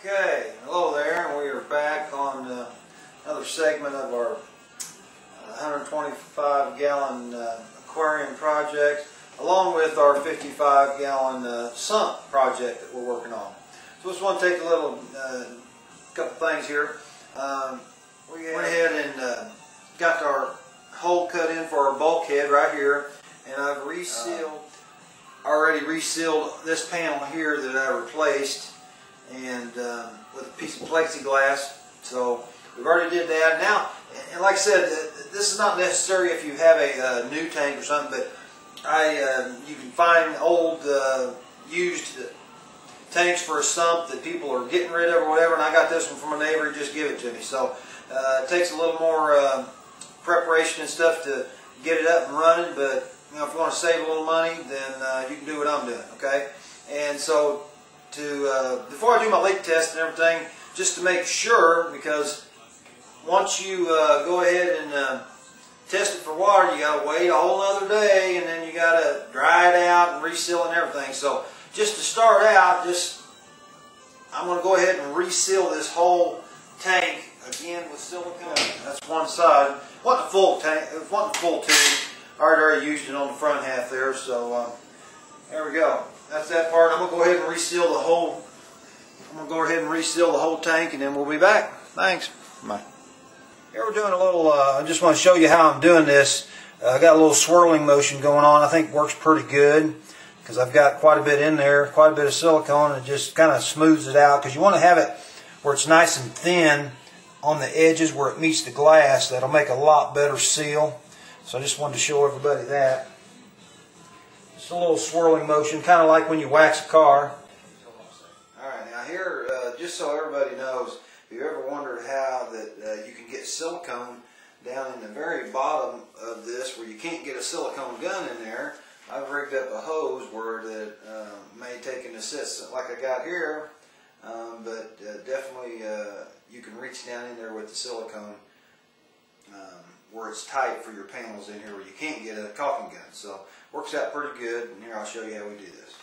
Okay, hello there, and we are back on another segment of our 125-gallon aquarium project, along with our 55-gallon sump project that we're working on. So just want to take a little couple things here. We went ahead and got our hole cut in for our bulkhead right here, and I've already resealed this panel here that I replaced, and with a piece of plexiglass. So we've already did that. Now, and like I said, this is not necessary if you have a new tank or something, but you can find old used tanks for a sump that people are getting rid of or whatever, and I got this one from a neighbor. He just gave it to me. So it takes a little more preparation and stuff to get it up and running, but you know, if you want to save a little money, then you can do what I'm doing, okay? And so before I do my leak test and everything, just to make sure, because once you go ahead and test it for water, you got to wait a whole other day, and then you got to dry it out and reseal it and everything. So just to start out, I'm going to go ahead and reseal this whole tank again with silicone. That's one side. It wasn't a full tank. It wasn't a full tube. I already used it on the front half there, so there we go. That's that part. I'm gonna go ahead and reseal the whole. Tank, and then we'll be back. Thanks. Bye. Here we're doing a little. I just want to show you how I'm doing this. I got a little swirling motion going on. I think it works pretty good because I've got quite a bit in there, quite a bit of silicone, and it just kind of smooths it out. Because you want to have it where it's nice and thin on the edges where it meets the glass. That'll make a lot better seal. So I just wanted to show everybody that. Just a little swirling motion, kind of like when you wax a car. Alright, now here, just so everybody knows, if you ever wondered how that you can get silicone down in the very bottom of this where you can't get a silicone gun in there, I've rigged up a hose where that may take an assist like I got here, but definitely you can reach down in there with the silicone where it's tight for your panels in here where you can't get a caulking gun. So works out pretty good, and here I'll show you how we do this.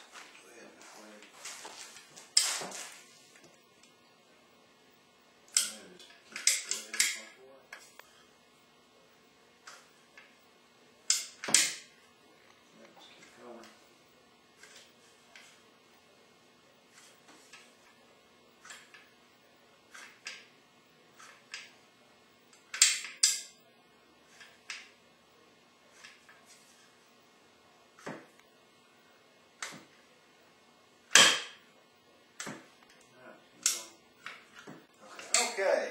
Okay,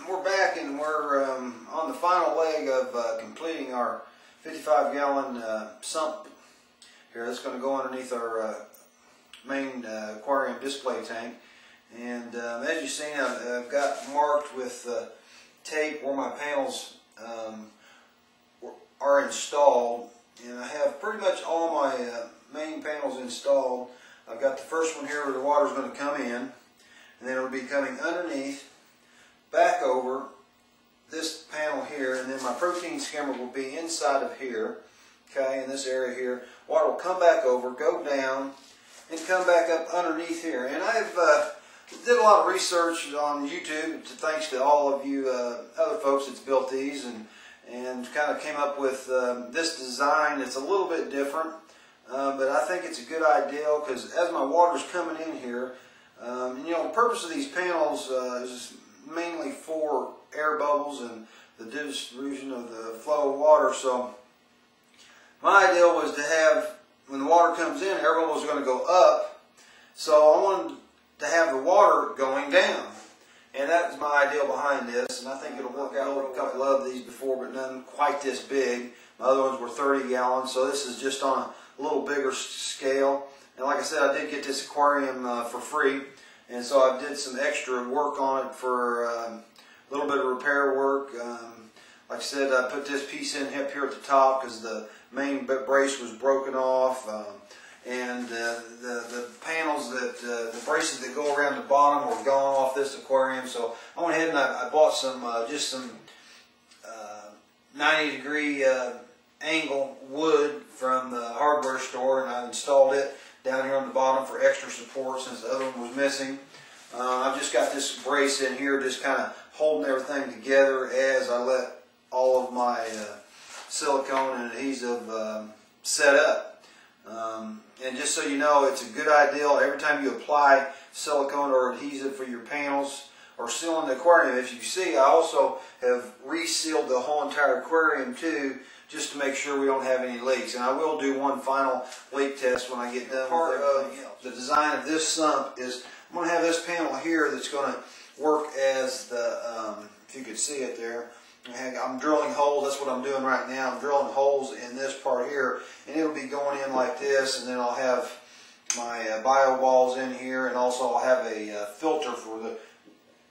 we're back, and we're on the final leg of completing our 55-gallon sump here. That's going to go underneath our main aquarium display tank. And as you've seen, I've got marked with tape where my panels are installed, and I have pretty much all my main panels installed. I've got the first one here where the water's going to come in, and then it'll be coming underneath, back over this panel here, and then my protein skimmer will be inside of here, okay, in this area here. Water will come back over, go down, and come back up underneath here. And I've did a lot of research on YouTube, thanks to all of you other folks that's built these, and kind of came up with this design. It's a little bit different, but I think it's a good idea because as my water's coming in here, you know, the purpose of these panels is mainly for air bubbles and the distribution of the flow of water. So my idea was to have, when the water comes in, air bubbles are going to go up. So I wanted to have the water going down. And that was my idea behind this. And I think it'll work out. I've built a couple of these before, but none quite this big. My other ones were 30 gallons. So this is just on a little bigger scale. And like I said, I did get this aquarium for free. And so I did some extra work on it for a little bit of repair work. Like I said, I put this piece in up here at the top because the main brace was broken off. And the panels, the braces that go around the bottom were gone off this aquarium. So I went ahead and I bought some, just some 90-degree angle wood from the hardware store, and I installed it down here on the bottom for extra support since the other one was missing. I've just got this brace in here just kind of holding everything together as I let all of my silicone and adhesive set up. And just so you know, it's a good idea every time you apply silicone or adhesive for your panels or sealing the aquarium. If you see, I also have resealed the whole entire aquarium too, just to make sure we don't have any leaks. And I will do one final leak test when I get done with everything else. The design of this sump is, I'm going to have this panel here that's going to work as the, if you could see it there, I'm drilling holes. That's what I'm doing right now. I'm drilling holes in this part here, and it'll be going in like this, and then I'll have my bio balls in here, and also I'll have a filter for the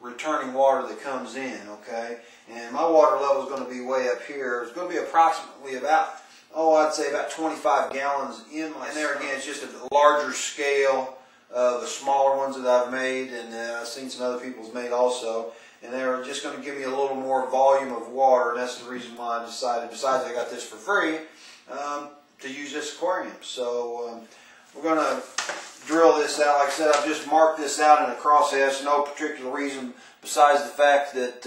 returning water that comes in, okay? And my water level is going to be way up here. It's going to be approximately about, I'd say about 25 gallons in my, and there again, it's just a larger scale of the smaller ones that I've made, and I've seen some other people's made also. And they're just going to give me a little more volume of water, and that's the reason why I decided, besides I got this for free, to use this aquarium. So we're going to drill this out. Like I said, I've just marked this out in a crosshatch, no particular reason besides the fact that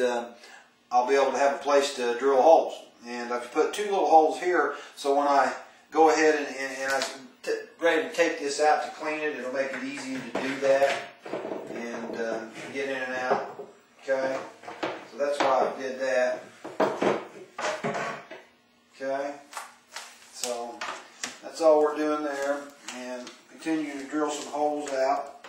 I'll be able to have a place to drill holes. And I've put two little holes here, so when I go ahead and I'm ready to take this out to clean it, it'll make it easy to do that and get in and out. Okay, so that's why I did that. Okay, so that's all we're doing there, and continue to drill some holes out.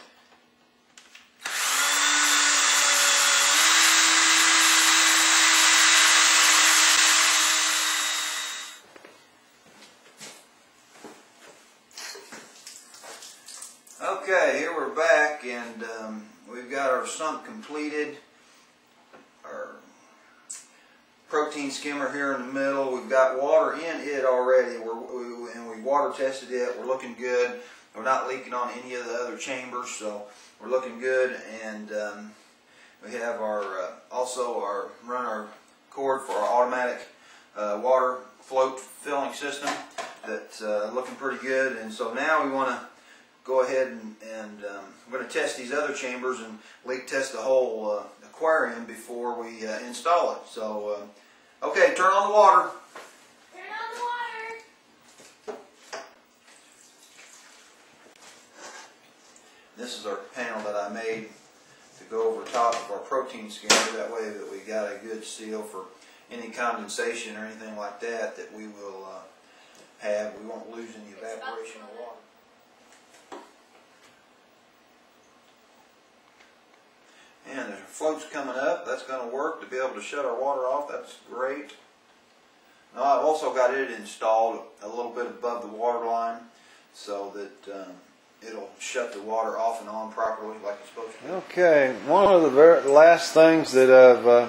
Okay, here we're back, and we've got our sump completed. Our protein skimmer here in the middle. We've got water in it already, and we water tested it. We're looking good. We're not leaking on any of the other chambers, so we're looking good. And we have our run our cord for our automatic water float filling system. That's looking pretty good. And so now we want to go ahead and we're going to test these other chambers and leak test the whole aquarium before we install it. So, okay, turn on the water. Turn on the water. This is our panel that I made to go over top of our protein skimmer. That way that we got a good seal for any condensation or anything like that that we will have. We won't lose any evaporation of water. And the float's coming up. That's going to work to be able to shut our water off. That's great. Now I've also got it installed a little bit above the water line so that it'll shut the water off and on properly like it's supposed to. Okay, one of the very last things that I've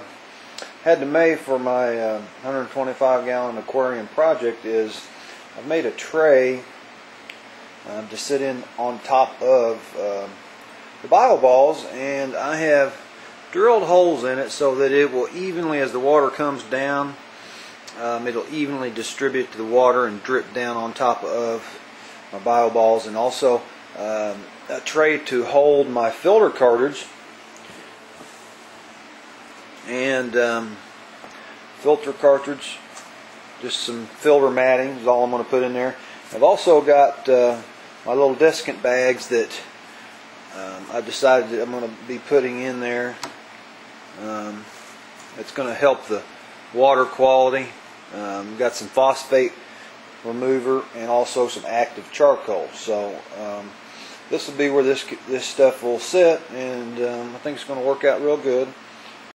had to make for my 125 gallon aquarium project is I've made a tray to sit in on top of the bio balls, and I have drilled holes in it so that it will evenly, as the water comes down, it'll evenly distribute to the water and drip down on top of my bio balls, and also a tray to hold my filter cartridge and filter cartridge, just some filter matting is all I'm going to put in there. I've also got my little desiccant bags that I decided that I'm going to be putting in there. It's going to help the water quality. We've got some phosphate remover and also some active charcoal. So this will be where this stuff will sit, and I think it's going to work out real good.